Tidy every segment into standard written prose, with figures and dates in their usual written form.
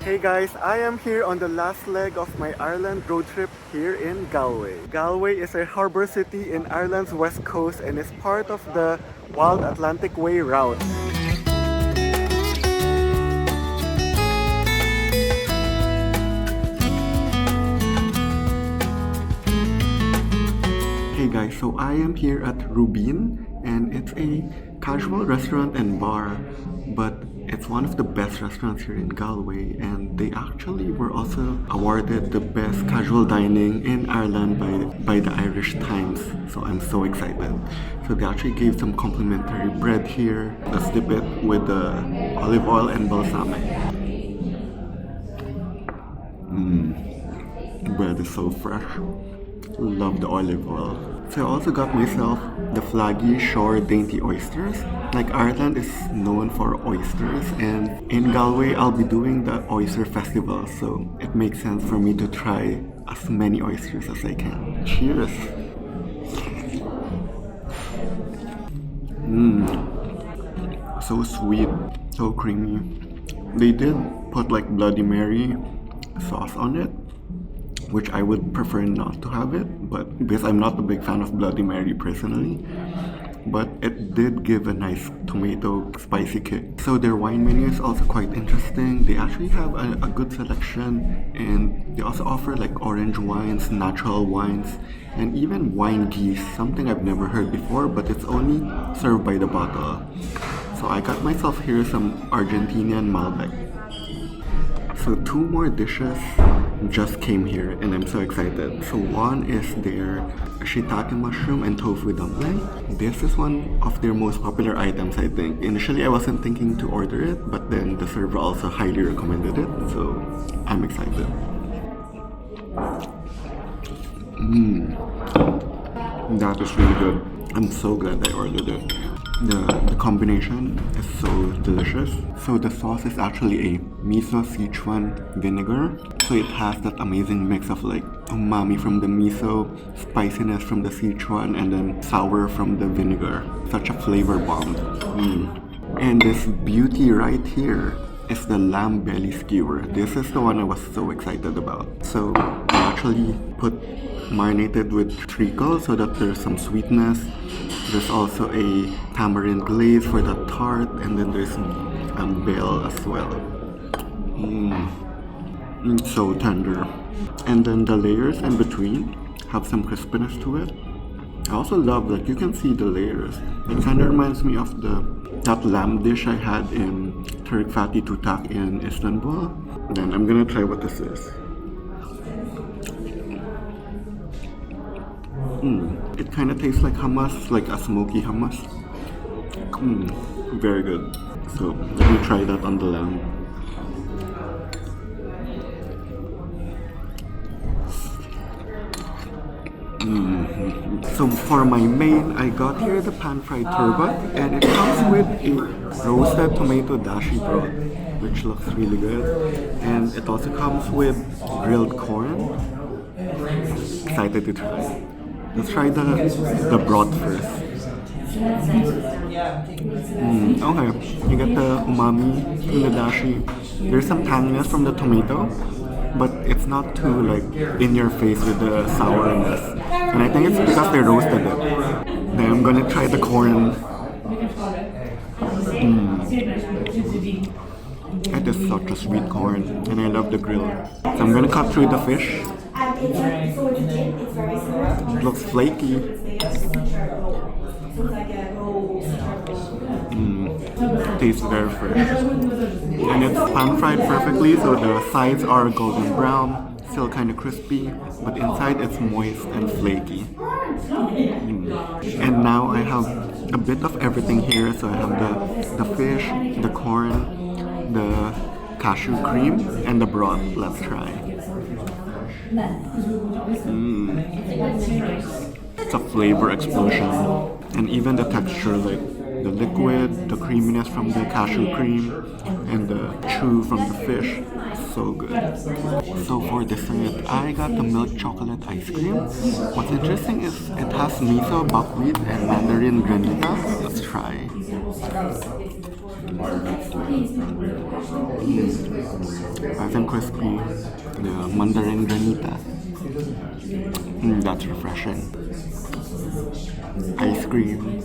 Hey guys, I am here on the last leg of my Ireland road trip here in Galway. Galway is a harbour city in Ireland's west coast and is part of the Wild Atlantic Way route. Hey guys, so I am here at Ruibin and it's a casual restaurant and bar, but it's one of the best restaurants here in Galway, and they actually were also awarded the best casual dining in Ireland by the Irish Times. So I'm so excited. So they actually gave some complimentary bread here. Let's dip it with the olive oil and balsamic. Bread is so fresh. Love the olive oil. So I also got myself the flaggy shore dainty oysters. Like Ireland is known for oysters, and in Galway I'll be doing the oyster festival, so it makes sense for me to try as many oysters as I can. Cheers! So sweet, so creamy. They did put like Bloody Mary sauce on it, which I would prefer not to have it, but because I'm not a big fan of Bloody Mary personally, but it did give a nice tomato spicy kick. So their wine menu is also quite interesting. They actually have a good selection, and they also offer like orange wines, natural wines, and even wine geese, something I've never heard before, but it's only served by the bottle. So I got myself here some Argentinian Malbec. So two more dishes just came here and I'm so excited. So one is their shiitake mushroom and tofu dumpling. This is one of their most popular items, I think. Initially I wasn't thinking to order it, but then the server also highly recommended it, so I'm excited. That is really good. I'm so glad I ordered it. The combination is so delicious. So the sauce is actually a miso Sichuan vinegar. So it has that amazing mix of like umami from the miso, spiciness from the Sichuan, and then sour from the vinegar. Such a flavor bomb. And this beauty right here is the lamb belly skewer. This is the one I was so excited about. So I actually marinated with treacle so that there's some sweetness. There's also a tamarind glaze for the tart, and then there's bell as well. It's so tender. And then the layers in between have some crispiness to it. I also love that you can see the layers. It kind of reminds me of that lamb dish I had in Turk Fatty Tutak in Istanbul. Then I'm gonna try what this is. It kind of tastes like hummus, like a smoky hummus. Very good. So let me try that on the lamb. So for my main, I got here the pan-fried turbot, and it comes with a roasted tomato dashi broth, which looks really good. And it also comes with grilled corn. Excited to try. Let's try the broth first. Okay, you get the umami from the dashi. There's some tanginess from the tomato, but it's not too like in your face with the sourness. And I think it's because they roasted it. Then I'm gonna try the corn. It is such a sweet corn, and I love the grill. So I'm gonna cut through the fish. It looks flaky. Tastes very fresh. And it's pan-fried perfectly, so the sides are golden brown, still kind of crispy, but inside it's moist and flaky. And now I have a bit of everything here, so I have the fish, the corn, the cashew cream, and the broth. Let's try. It's a flavor explosion, and even the texture, like the liquid, the creaminess from the cashew cream, and the chew from the fish, so good. So for dessert, I got the milk chocolate ice cream. What's interesting is it has miso, buckwheat, and mandarin granita. Let's try. Nice and crispy. The mandarin granita. That's refreshing. Ice cream.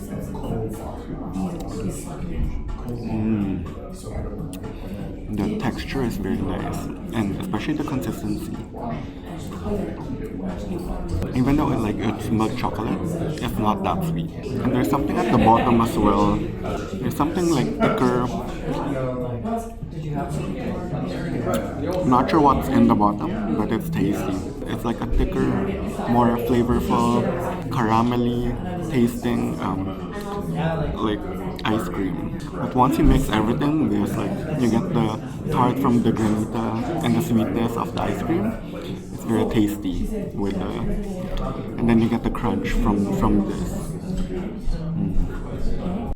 The texture is very nice, and especially the consistency. Even though it's milk chocolate, it's not that sweet. And there's something at the bottom as well. There's something like thicker. Not sure what's in the bottom, but it's tasty. It's like a thicker, more flavorful, caramelly tasting like ice cream. But once you mix everything, there's you get the tart from the granita and the sweetness of the ice cream. It's very tasty with and then you get the crunch from this.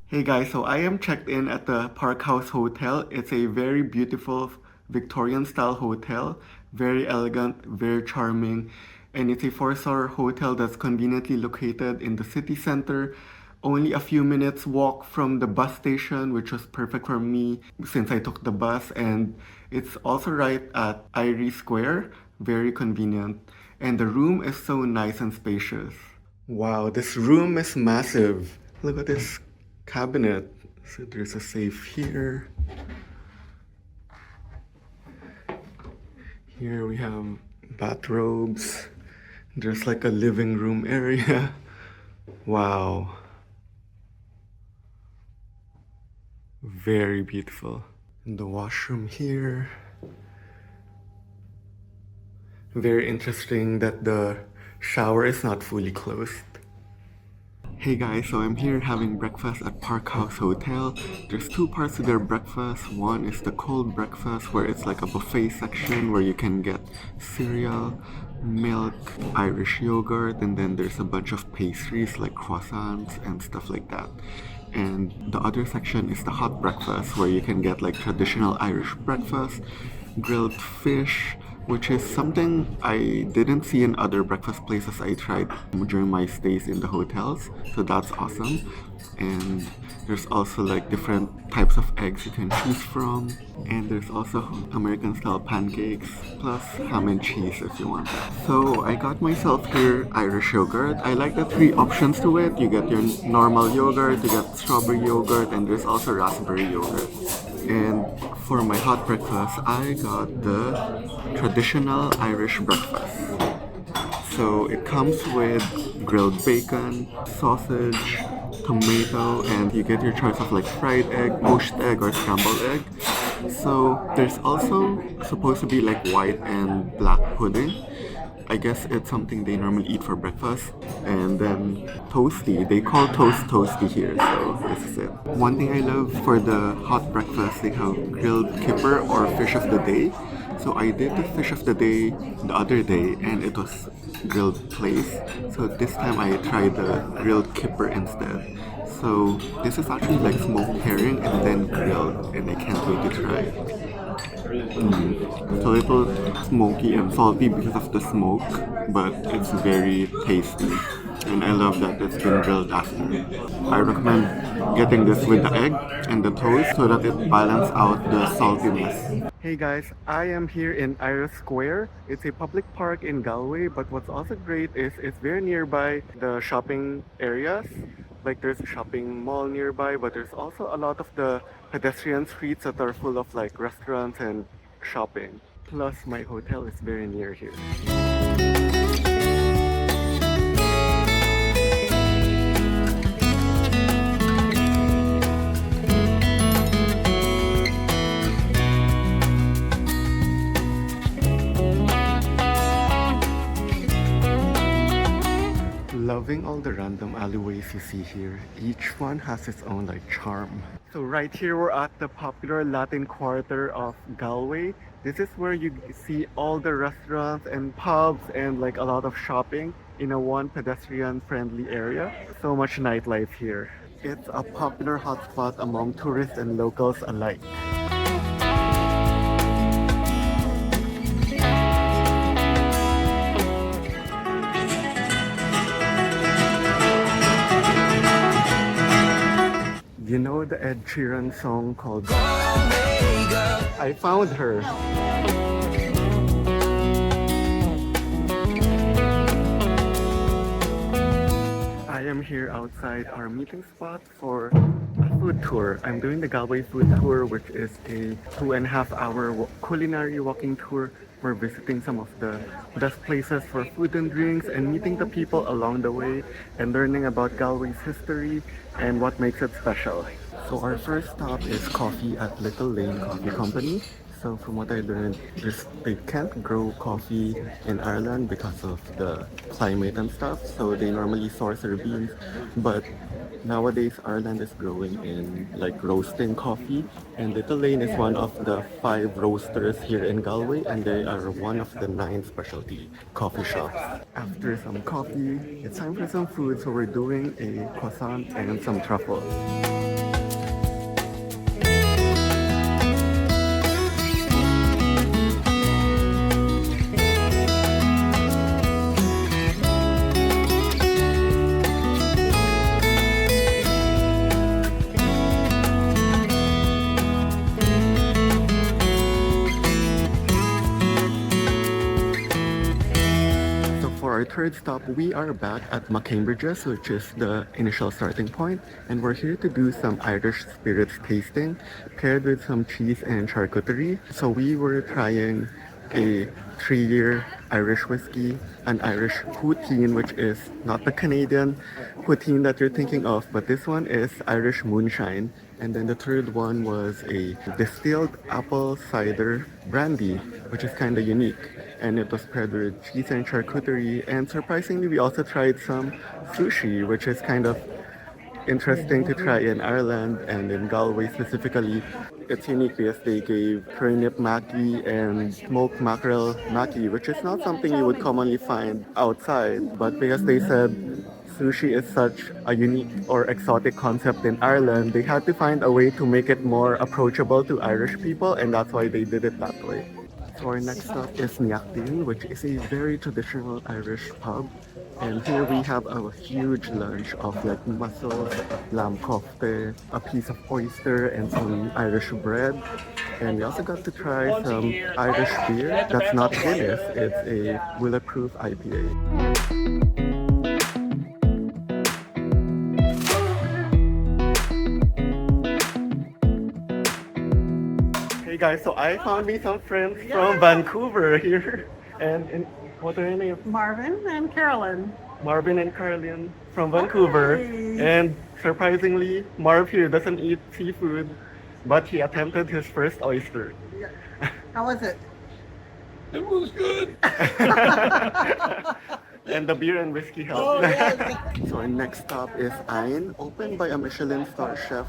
Hey guys, so I am checked in at the Park House Hotel. It's a very beautiful Victorian style hotel, very elegant, very charming, and it's a 4-star hotel that's conveniently located in the city center. Only a few minutes walk from the bus station, which was perfect for me since I took the bus, and it's also right at Eyre Square, very convenient. And the room is so nice and spacious. Wow, this room is massive. Look at this cabinet. So there's a safe here. Here we have bathrobes. There's a living room area. Wow. Very beautiful. And the washroom here. Very interesting that the shower is not fully closed. Hey guys, so I'm here having breakfast at Park House Hotel. There's two parts to their breakfast. One is the cold breakfast, where it's like a buffet section where you can get cereal, milk, Irish yogurt, and then there's a bunch of pastries like croissants and stuff like that. And the other section is the hot breakfast, where you can get traditional Irish breakfast, grilled fish, which is something I didn't see in other breakfast places I tried during my stays in the hotels. So that's awesome. And there's also different types of eggs you can choose from. And there's also American style pancakes, plus ham and cheese if you want that. So I got myself here Irish yogurt. I like the 3 options to it. You get your normal yogurt, you get strawberry yogurt, and there's also raspberry yogurt. And for my hot breakfast, I got the traditional Irish breakfast. So it comes with grilled bacon, sausage, tomato, and you get your choice of fried egg, poached egg, or scrambled egg. So there's also supposed to be white and black pudding. I guess it's something they normally eat for breakfast. And then toasty. They call toast toasty here, so this is it. One thing I love for the hot breakfast, they have grilled kipper or fish of the day. So I did the fish of the day the other day, and it was grilled plaice. So this time I tried the grilled kipper instead. So this is actually smoked herring and then grilled, and I can't wait to try it. It's a little smoky and salty because of the smoke, but it's very tasty. And I love that it's been grilled after. I recommend getting this with the egg and the toast so that it balances out the saltiness. Hey guys, I am here in Eyre Square. It's a public park in Galway, but what's also great is it's very nearby the shopping areas. There's a shopping mall nearby, but there's also a lot of the pedestrian streets that are full of restaurants and shopping. Plus my hotel is very near here. Loving all the random alleyways you see here. Each one has its own charm. So right here we're at the popular Latin quarter of Galway. This is where you see all the restaurants and pubs and a lot of shopping in a one pedestrian friendly area. So much nightlife here. It's a popular hotspot among tourists and locals alike. You know the Ed Sheeran song called I Found Her. I am here outside our meeting spot for a food tour. I'm doing the Galway food tour, which is a 2.5 hour culinary walking tour. We're visiting some of the best places for food and drinks and meeting the people along the way and learning about Galway's history and what makes it special. So our first stop is coffee at Little Lane Coffee Company. So from what I learned, they can't grow coffee in Ireland because of the climate and stuff. So they normally source their beans. But nowadays, Ireland is growing in like roasting coffee. And Little Lane is one of the 5 roasters here in Galway. And they are one of the 9 specialty coffee shops. After some coffee, it's time for some food. So we're doing a croissant and some truffle. Our third stop, we are back at McCambridge, which is the initial starting point, and we're here to do some Irish spirits tasting paired with some cheese and charcuterie. So we were trying a 3-year Irish whiskey, an Irish poutine, which is not the Canadian poutine that you're thinking of, but this one is Irish moonshine. And then the third one was a distilled apple cider brandy, which is kind of unique. And it was paired with cheese and charcuterie. And surprisingly, we also tried some sushi, which is kind of interesting to try in Ireland and in Galway specifically. It's unique because they gave turnip maki and smoked mackerel maki, which is not something you would commonly find outside. But because they said sushi is such a unique or exotic concept in Ireland, they had to find a way to make it more approachable to Irish people, and that's why they did it that way. So our next stop is Niachtin, which is a very traditional Irish pub. And here we have a huge lunch of like mussels, lamb kofte, a piece of oyster, and some Irish bread. And we also got to try some Irish beer that's not Guinness, it's a bulletproof IPA. Hey guys, so I found me some friends from Vancouver here. And what are your names? Marvin and Carolyn. Marvin and Carolyn from Vancouver. Hi. And surprisingly, Marv here doesn't eat seafood, but he attempted his first oyster. How was it? It was good. And the beer and whiskey helped. Oh, yes. So our next stop is Eyre, opened by a Michelin star chef.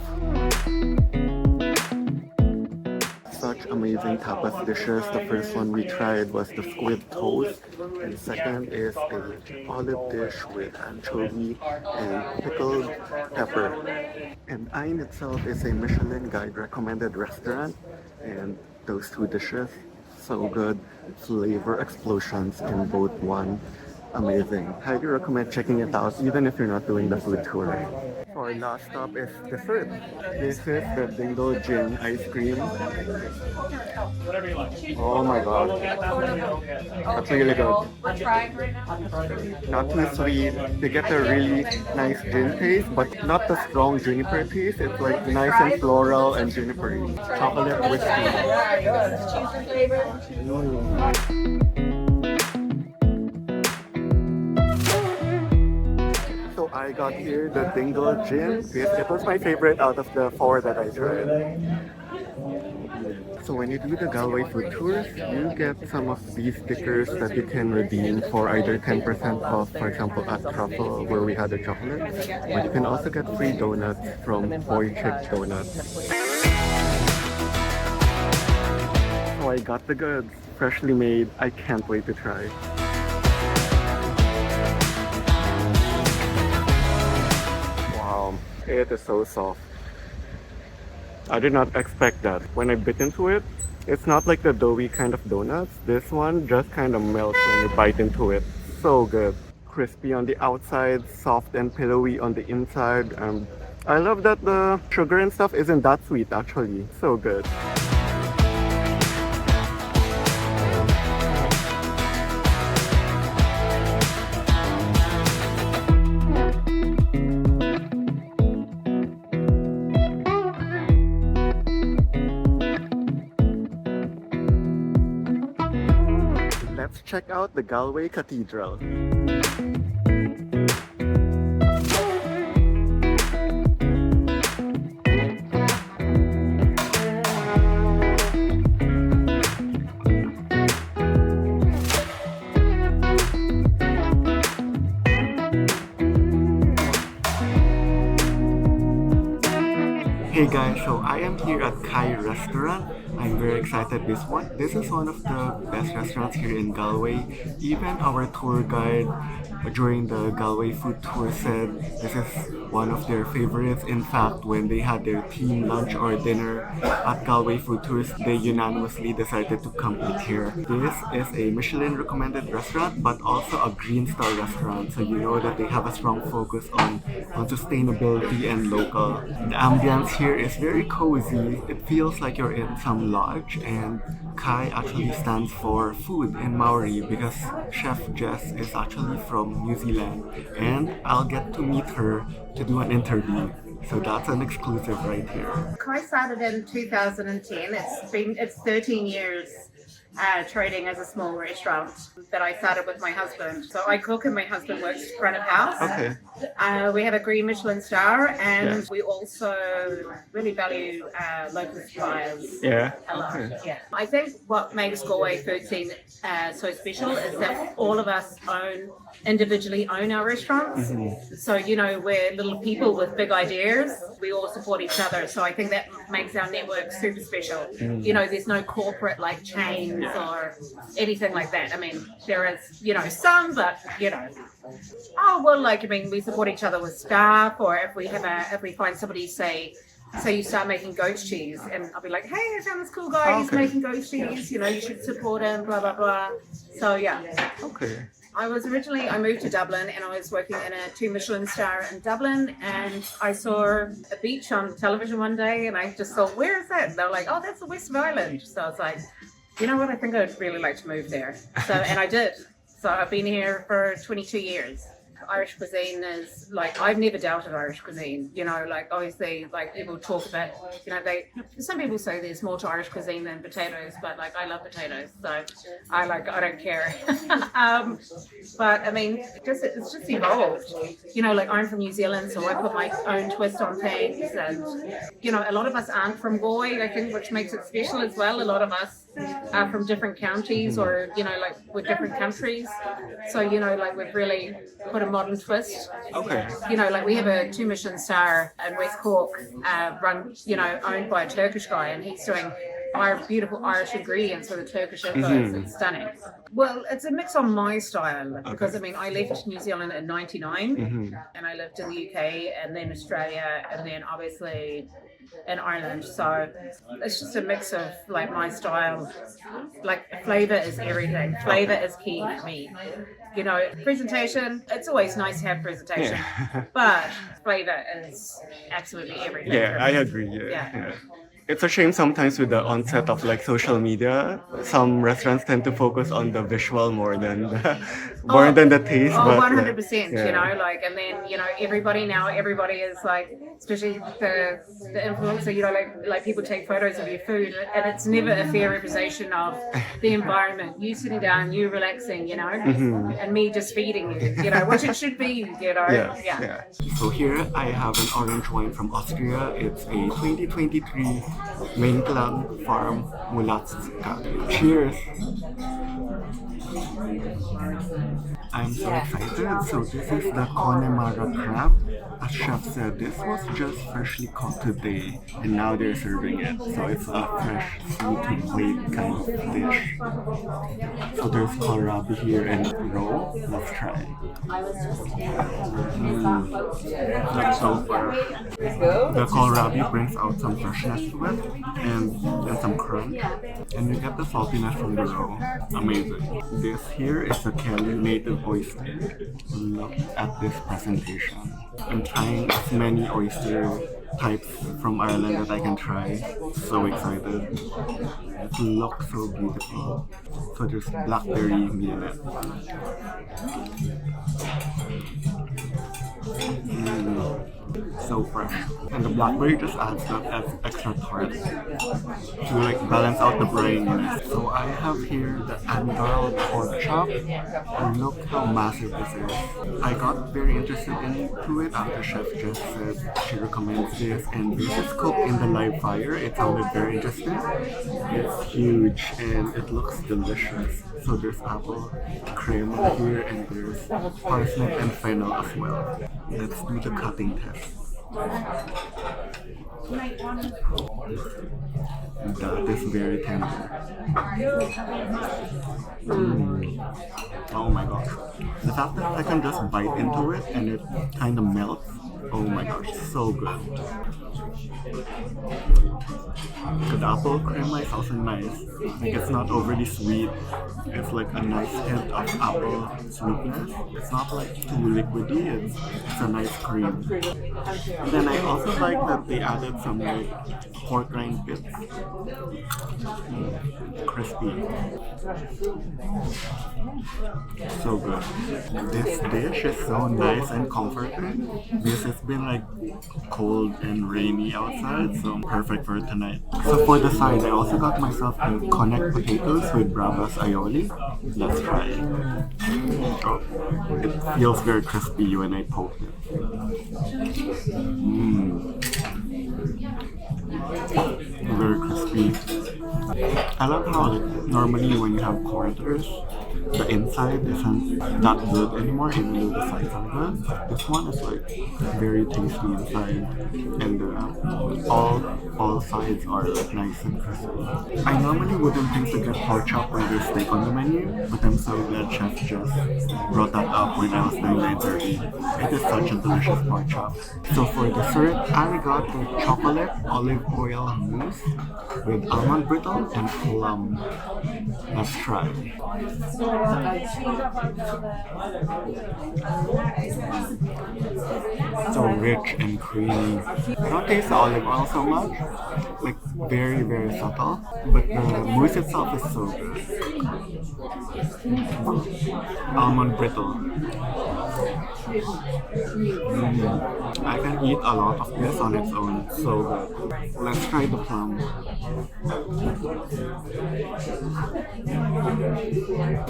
Such amazing tapas dishes. The first one we tried was the squid toast, and second is a olive dish with anchovy and pickled pepper. And Eyre itself is a Michelin guide recommended restaurant, and those 2 dishes, so good, flavor explosions in both one. Amazing. Highly recommend checking it out even if you're not doing the food tour. Our last stop is dessert. This is the Dingle Gin ice cream. Oh my god. That's really good. Not too sweet. They get a really nice gin taste, but not the strong juniper taste. It's like nice and floral and junipery. Chocolate whiskey. I got here the Dingle Gin. It was my favorite out of the 4 that I tried. So when you do the Galway food tours, you get some of these stickers that you can redeem for either 10% off, for example at Truffle where we had the chocolate, but you can also get free donuts from Boychik Donuts. So I got the goods, freshly made. I can't wait to try. It is so soft. I did not expect that. When I bit into it, it's not like the doughy kind of donuts. This one just kind of melts when you bite into it. So good. Crispy on the outside, soft and pillowy on the inside. I'm I love that the sugar and stuff isn't that sweet actually. So good. Let's check out the Galway Cathedral. Hey guys, so I am here at Galway Restaurant. I'm very excited this is one of the best restaurants here in Galway. Even our tour guide during the Galway food tour said this is one of their favorites. In fact, when they had their team lunch or dinner at Galway food tours, they unanimously decided to come eat here. This is a Michelin recommended restaurant but also a Green Star restaurant, so you know that they have a strong focus on sustainability and local. The ambience here is very cozy. It feels like you're in some lodge, and Kai actually stands for food in Maori because Chef Jess is actually from New Zealand, and I'll get to meet her to do an interview. So that's an exclusive right here. I started in 2010. It's 13 years trading as a small restaurant that I started with my husband. So I cook and my husband works front of house. Okay. We have a green Michelin star, and Yeah. we also really value local suppliers. Yeah. A lot. Okay. Yeah. I think what makes Galway food scene so special is that all of us individually own our restaurants. So, you know, we're little people with big ideas. We all support each other. So I think that makes our network super special. You know, there's no corporate like chains or anything like that. I mean, there is, you know, some, but, you know, we support each other with staff, or if we find somebody, say you start making goat cheese, and I'll be like, hey, I found this cool guy, he's making goat cheese, you know, you should support him, blah, blah, blah. So, yeah. Okay. I moved to Dublin, and I was working in a 2 Michelin star in Dublin, and I saw a beach on television one day, and I just thought, where is that? And they were like, oh, that's the West of Ireland. So I was like, you know what, I think I'd really like to move there. So, and I did. So I've been here for 22 years. Irish cuisine is like, I've never doubted Irish cuisine, you know, like obviously like people talk about, you know, some people say there's more to Irish cuisine than potatoes, but like I love potatoes, so I don't care. But I mean, it's just evolved, you know, like I'm from New Zealand, so I put my own twist on things, and you know, a lot of us aren't from Galway, I think, which makes it special as well. A lot of us are from different counties, or you know, like with different countries, so you know, like we've really put a modern twist. Okay. You know, like we have a 2 Michelin star in West Cork, owned by a Turkish guy, and he's doing our beautiful Irish ingredients with a Turkish influence. It's stunning. Well, it's a mix on my style because I mean, I left New Zealand in '99, and I lived in the UK and then Australia, and then obviously in Ireland, so it's just a mix of like my style. Like flavour is everything. Flavour is key for me. You know, presentation, it's always nice to have presentation, but flavour is absolutely everything. Yeah, I agree. Yeah. It's a shame sometimes with the onset of like social media, some restaurants tend to focus on the visual more than the taste. Oh, but, 100%, yeah. you know, like, and then, you know, everybody is like, especially the influencer, you know, like people take photos of your food, and it's never a fair representation of the environment. You sitting down, you relaxing, you know, and me just feeding you, you know, which it should be, you know. Yeah. So here I have an orange wine from Austria. It's a 2023 Michelin Farm Mulatzka. Cheers! I'm so excited. So this is the Connemara crab. As chef said, this was just freshly caught today, and now they're serving it. So it's a fresh, sweet plate kind of dish. So there's kohlrabi here and roe. Let's try. That's so fresh. The kohlrabi brings out some freshness to it, and some crunch, and you get the saltiness from the roe. Amazing. This here is the Kelly native oyster. Look at this presentation. I'm trying as many oyster types from Ireland that I can try. So excited. It looks so beautiful. So there's blackberry meat in it. So fresh. And the blackberry just adds that extra tart to like balance out the brininess. So I have here the Aniar pork chop. And look how massive this is. I got very interested into it after Chef Jess said she recommends this, and this is cooked in the live fire. It sounded very interesting. It's huge and it looks delicious. So there's apple cream here and there's parsnip and fennel as well. Let's do the cutting test. That is very tender. Oh my gosh. The fact that I can just bite into it and it kind of melts. Oh my gosh, so good. The apple cream is also nice. Like it's not overly sweet. It's like a nice hint of apple sweetness. It's not like too liquidy. It's a nice cream. And then I also like that they added some like pork rind bits. Crispy. So good. This dish is so nice and comforting because it's been like cold and rainy outside, so perfect for tonight. So for the side, I also got myself the connect potatoes with bravas aioli. Let's try it. Oh, it feels very crispy when I poke it. Very crispy. I love how like normally when you have quarters, the inside isn't that good anymore, even though the sides are good. This one is like very tasty inside, and all sides are like nice and crispy. I normally wouldn't think to get pork chop when there's steak on the menu, but I'm so glad Chef just brought that up when I was doing the interview. It is such a delicious pork chop. So for dessert, I got the chocolate olive oil mousse with almond brittle and plum. Let's try. So rich and creamy. I don't taste the olive oil so much, like very very subtle, but the mousse itself is so good. Almond brittle. I can eat a lot of this on its own, so good. Let's try the plum.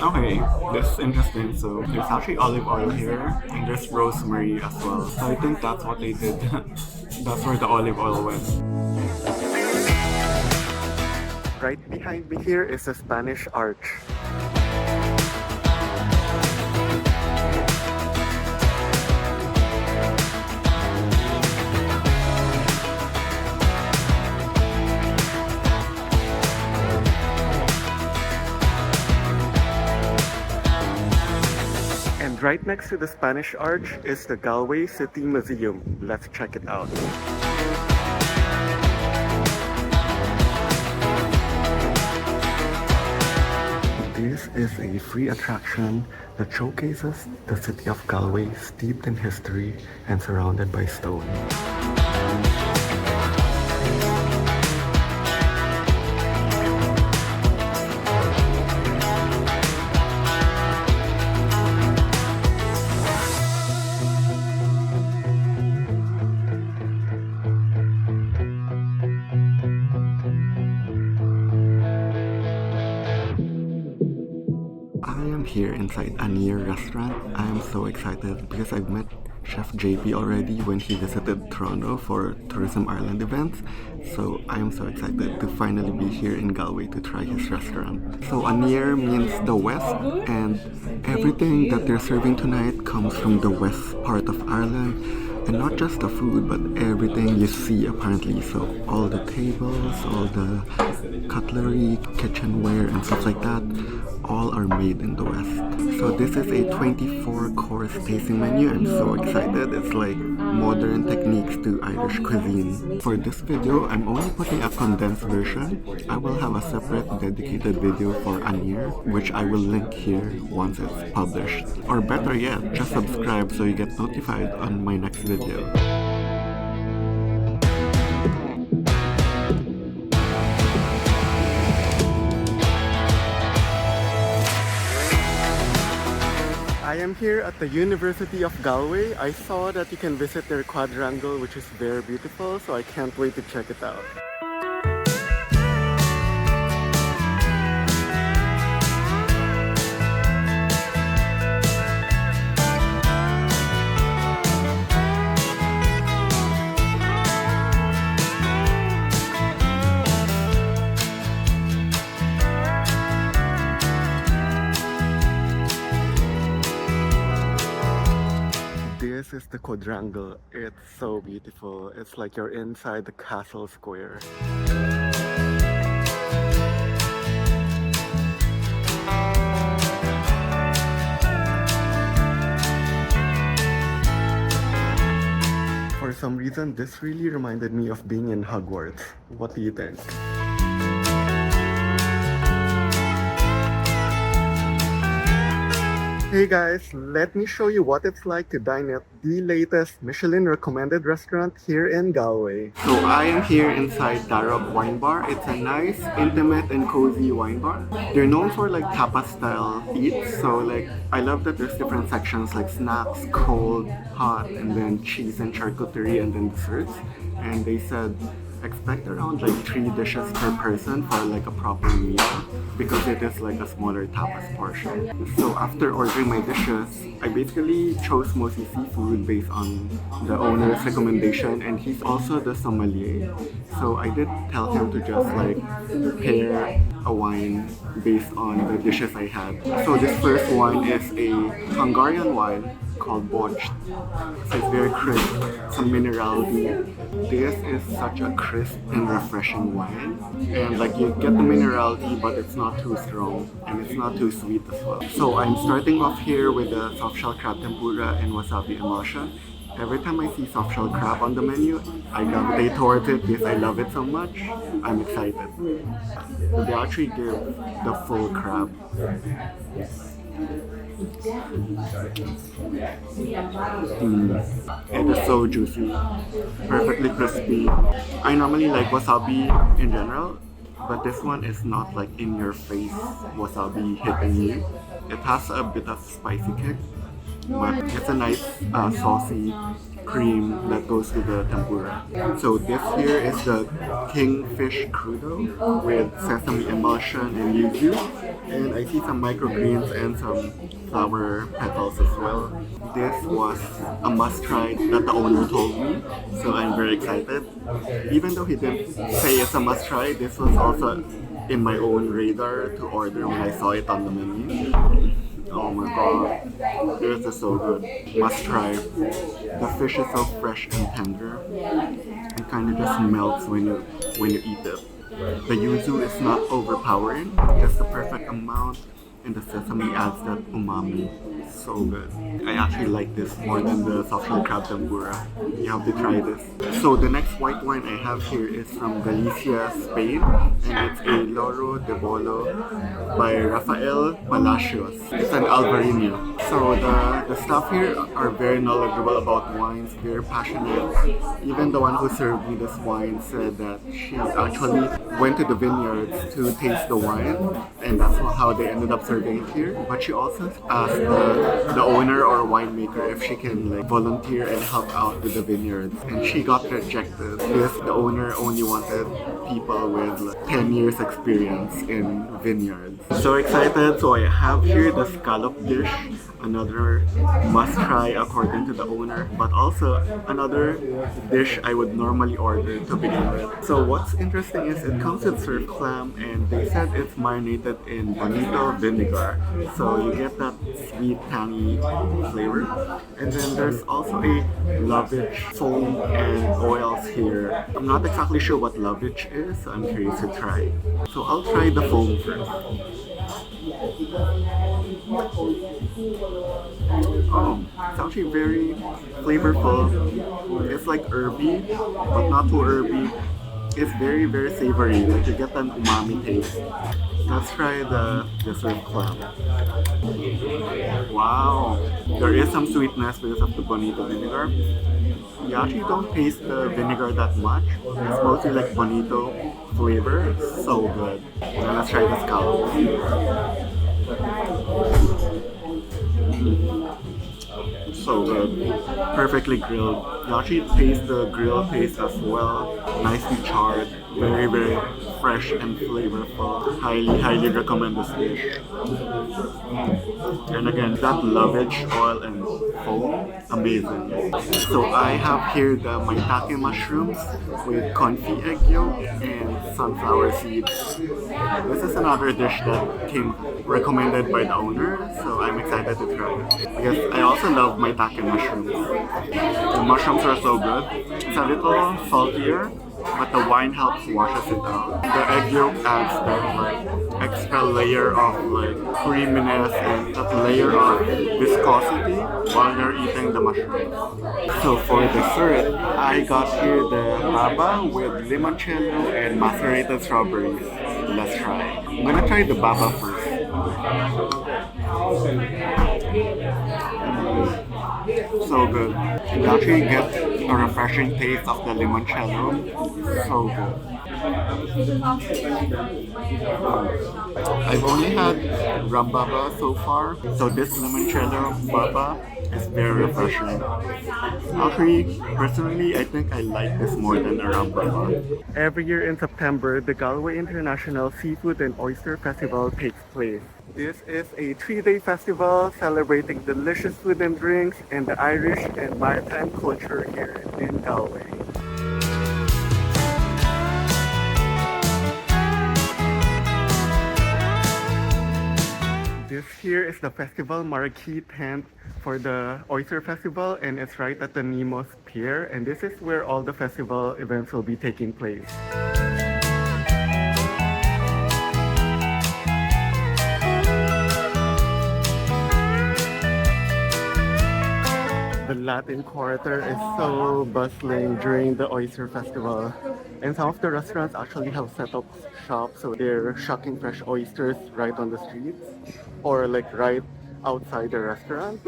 Okay, this is interesting. So there's actually olive oil here, and there's rosemary as well. So I think that's what they did. That's where the olive oil went. Right behind me here is the Spanish Arch. Right next to the Spanish Arch is the Galway City Museum. Let's check it out. This is a free attraction that showcases the city of Galway steeped in history and surrounded by stone. Here inside Aniar restaurant. I am so excited because I've met Chef JP already when he visited Toronto for Tourism Ireland events. So I am so excited to finally be here in Galway to try his restaurant. So Aniar means the west, and everything that they're serving tonight comes from the west part of Ireland. And not just the food, but everything you see apparently. So all the tables, all the cutlery, kitchenware and stuff like that, all are made in the West. So this is a 24-course tasting menu. I'm so excited. It's like modern techniques to Irish cuisine. For this video, I'm only putting a condensed version. I will have a separate dedicated video for Aniar, which I will link here once it's published. Or better yet, just subscribe so you get notified on my next video. I am here at the University of Galway. I saw that you can visit their quadrangle, which is very beautiful, so I can't wait to check it out. This is the quadrangle. It's so beautiful. It's like you're inside the castle square. For some reason, this really reminded me of being in Hogwarts. What do you think? Hey guys, let me show you what it's like to dine at the latest Michelin recommended restaurant here in Galway. So I am here inside Darog wine bar. It's a nice, intimate and cozy wine bar. They're known for like tapas style eats, so like I love that there's different sections like snacks, cold, hot, and then cheese and charcuterie and then desserts. And they said expect around like 3 dishes per person for like a proper meal because it is like a smaller tapas portion. So after ordering my dishes, I basically chose mostly seafood based on the owner's recommendation, and he's also the sommelier. So I did tell him to just like pair a wine based on the dishes I had. So this first wine is a Hungarian wine called Boychik. So it's very crisp, some minerality. This is such a crisp and refreshing wine. And like you get the minerality, but it's not too strong and it's not too sweet as well. So I'm starting off here with the soft shell crab tempura and wasabi emulsion. Every time I see soft shell crab on the menu, I gravitate towards it because I love it so much. I'm excited. They actually give the full crab. It is so juicy, perfectly crispy. I normally like wasabi in general, but this one is not like in your face wasabi hitting you. It has a bit of spicy kick, but it's a nice saucy cream that goes with the tempura. So this here is the kingfish crudo with sesame emulsion and yuzu, and I see some microgreens and some flower petals as well. This was a must try that the owner told me, so I'm very excited. Even though he didn't say it's a must try, this was also in my own radar to order when I saw it on the menu. Oh my god, this is so good. Must try. The fish is so fresh and tender. It kind of just melts when you eat it. The yuzu is not overpowering, just the perfect amount, and the sesame adds that umami. So good. I actually like this more than the soft shell crab tempura. You have to try this. So the next white wine I have here is from Galicia, Spain, and it's a Loro de Bolo by Rafael Palacios. It's an Albarino. So the staff here are very knowledgeable about wines, very passionate. Even the one who served me this wine said that she actually went to the vineyards to taste the wine, and that's how they ended up serving it here. But she also asked the owner or winemaker if she can like volunteer and help out with the vineyards, and she got rejected because the owner only wanted people with like 10 years experience in vineyards. So excited. So I have here the scallop dish. another must try according to the owner, but also another dish I would normally order to begin with. So what's interesting is it comes with surf clam, and they said it's marinated in bonito vinegar. So you get that sweet, tangy flavor. And then there's also a lovage foam and oils here. I'm not exactly sure what lovage is, so I'm curious to try. So I'll try the foam first. Oh, it's actually very flavorful. It's like herby, but not too herby. It's very, very savory. Like you get an umami taste. Let's try the surf clam. Wow, there is some sweetness because of the bonito vinegar. You actually don't taste the vinegar that much. It's mostly like bonito flavor. So good. Now let's try the scallops. So good. Perfectly grilled. You actually taste the grill taste as well. Nicely charred. Very, very fresh and flavorful. Highly recommend this dish. And again, that lovage oil and foam, amazing. So I have here the maitake mushrooms with confit egg yolk and sunflower seeds. This is another dish that came recommended by the owner, so I'm excited to try it. Because I also love maitake mushrooms. The mushrooms are so good. It's a little saltier, but the wine helps washes it out. The egg yolk adds that like extra layer of like creaminess and that layer of viscosity while you're eating the mushrooms. So for dessert, I got here the baba with limoncello and macerated strawberries. Let's try. I'm gonna try the baba first. So good. You actually get a refreshing taste of the limoncello. So good. I've only had rum baba so far, so this limoncello baba is very refreshing. Actually, personally, I think I like this more than a rum baba. Every year in September, the Galway International Seafood and Oyster Festival takes place. This is a 3-day festival celebrating delicious food and drinks and the Irish and maritime culture here in Galway. This here is the festival marquee tent for the Oyster Festival, and it's right at the Nemos Pier, and this is where all the festival events will be taking place. The Latin Quarter is so bustling during the Oyster Festival, and some of the restaurants actually have set up shops, so they're shucking fresh oysters right on the streets or like right outside the restaurant.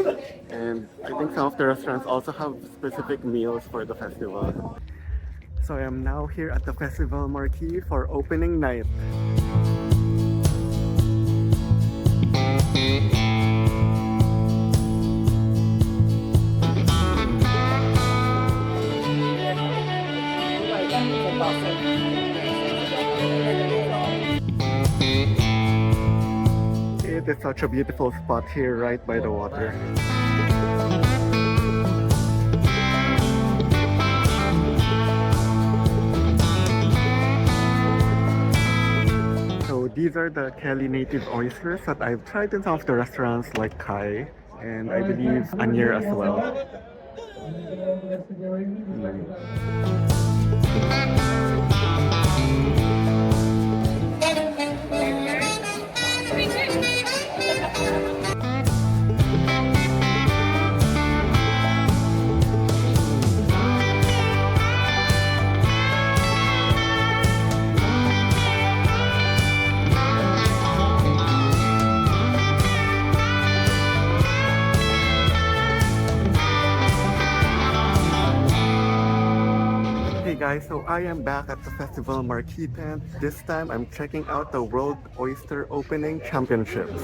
And I think some of the restaurants also have specific meals for the festival. So I am now here at the festival marquee for opening night. It is such a beautiful spot here right by the water. So these are the Kelly native oysters that I've tried in some of the restaurants like Kai and I believe Aniar as well. Guys, so I am back at the festival marquee tent. This time I'm checking out the World Oyster Opening Championships.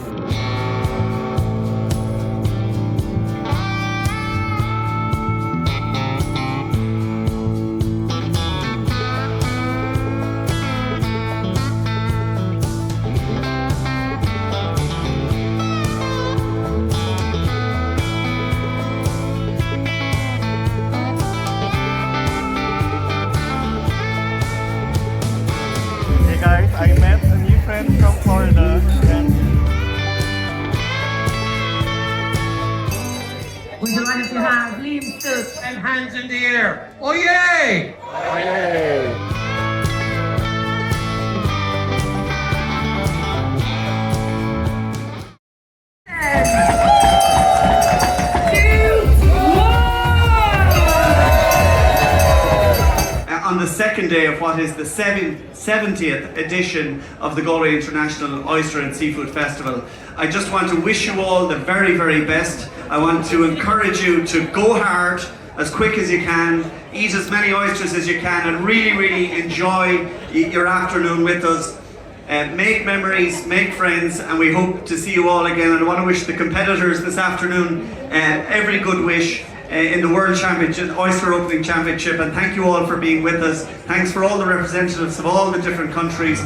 Oyster and hands in the air. Oh yay! On the second day of what is the 70th edition of the Galway International Oyster and Seafood Festival, I just want to wish you all the very, very best. I want to encourage you to go hard, as quick as you can, eat as many oysters as you can, and really, really enjoy your afternoon with us. Make memories, make friends, and we hope to see you all again. And I want to wish the competitors this afternoon every good wish in the World Championship, Oyster Opening Championship, and thank you all for being with us. Thanks for all the representatives of all the different countries.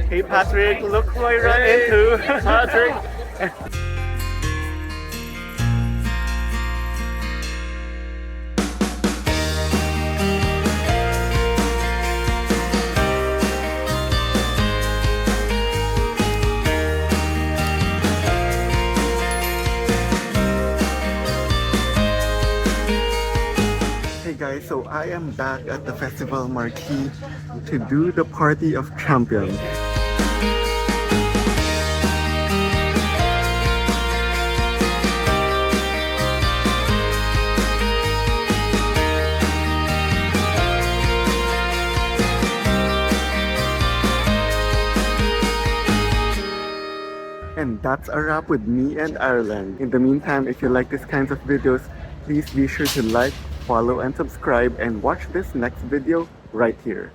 Hey Patrick, look who I ran into. Patrick. Hey guys, so I am back at the Festival Marquee to do the Party of Champions. And that's a wrap with me and Ireland. In the meantime, if you like these kinds of videos, please be sure to like, follow, and subscribe, and watch this next video right here.